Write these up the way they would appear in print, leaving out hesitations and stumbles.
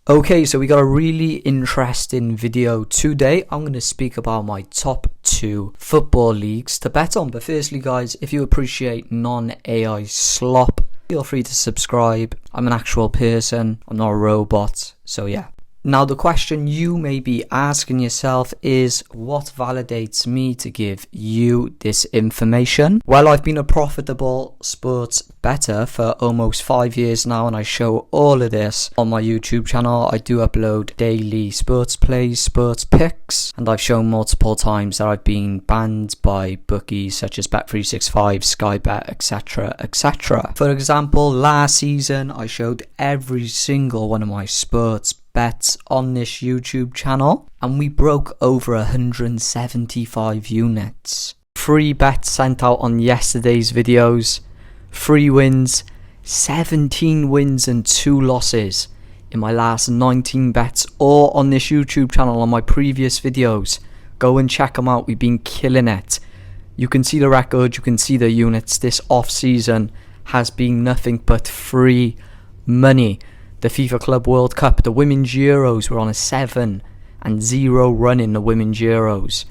Okay, so we got a really interesting video today. I'm going to speak about my top 2 football leagues to bet on. But firstly, guys, if you appreciate non-AI slop, feel free to subscribe. I'm an actual person. I'm not a robot. So yeah. Now, the question you may be asking yourself is, what validates me to give you this information? Well, I've been a profitable sports bettor for almost 5 years now, and I show all of this on my YouTube channel. I do upload daily sports plays, sports picks, and I've shown multiple times that I've been banned by bookies such as Bet365, Skybet, etc, etc. For example, last season I showed every single one of my sports bets on this YouTube channel, and we broke over 175 units. Free bets sent out on yesterday's videos, free wins, 17 wins and 2 losses in my last 19 bets, or on this YouTube channel on my previous videos. Go and check them out. We've been killing it. You can see the record, you can see the units. This off season has been nothing but free money. The FIFA Club World Cup, the Women's Euros, were on a 7-0 run in the Women's Euros.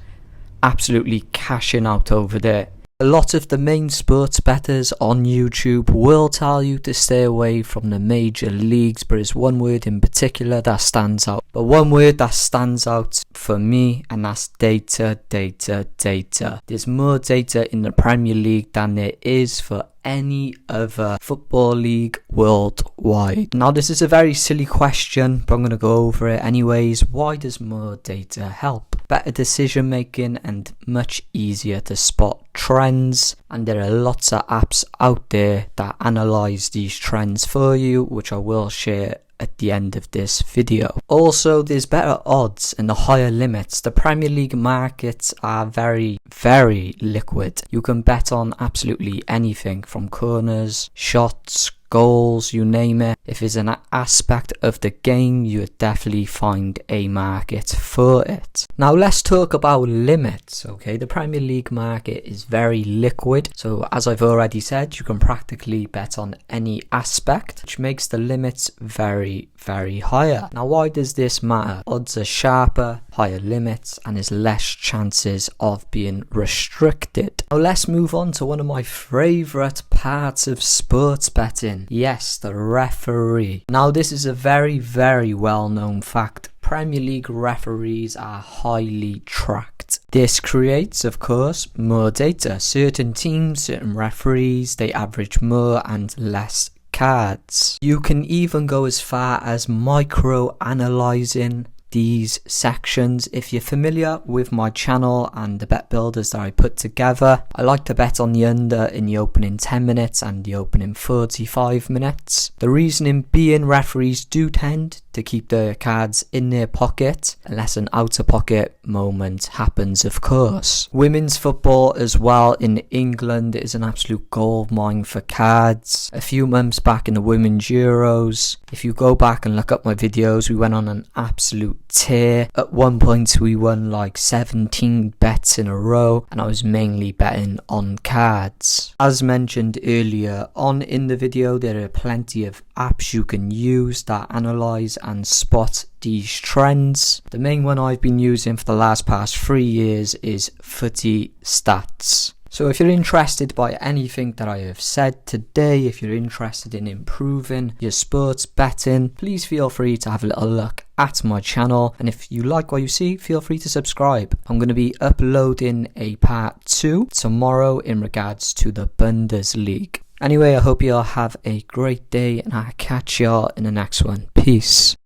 Absolutely cashing out over there. A lot of the main sports bettors on YouTube will tell you to stay away from the major leagues, but there's one word in particular that stands out. But one word that stands out for me, and that's data, data, data. There's more data in the Premier League than there is for any other football league worldwide. Now, this is a very silly question, but I'm going to go over it anyways. Why does more data help? Better decision making and much easier to spot trends, and there are lots of apps out there that analyze these trends for you, which I will share at the end of this video. Also, there's better odds and the higher limits. The Premier League markets are very, very liquid. You can bet on absolutely anything from corners, shots, goals, you name it. If it's an aspect of the game, you would definitely find a market for it. Now, let's talk about limits. Okay, the Premier League market is very liquid, so as I've already said, you can practically bet on any aspect, which makes the limits very, very higher. Now, why does this matter? Odds are sharper, higher limits, and there's less chances of being restricted. Now, let's move on to one of my favorite parts of sports betting. Yes, the referee. Now, this is a very, very well-known fact. Premier League referees are highly tracked. This creates, of course, more data. Certain teams, certain referees, they average more and less cards. You can even go as far as micro-analyzing these sections. If you're familiar with my channel and the bet builders that I put together, I like to bet on the under in the opening 10 minutes and the opening 45 minutes. The reasoning being, referees do tend to keep their cards in their pocket unless an out of pocket moment happens, of course. Women's football as well in England is an absolute gold mine for cards. A few months back in the Women's Euros, if you go back and look up my videos, we went on an absolute tear. At one point we won like 17 bets in a row, and I was mainly betting on cards. As mentioned earlier on in the video, there are plenty of apps you can use that analyze and spot these trends. The main one I've been using for the past 3 years is Footy Stats. So if you're interested by anything that I have said today, if you're interested in improving your sports betting, please feel free to have a little look at my channel. And if you like what you see, feel free to subscribe. I'm going to be uploading a part 2 tomorrow in regards to the Bundesliga. Anyway, I hope you all have a great day, and I'll catch y'all in the next one. Peace.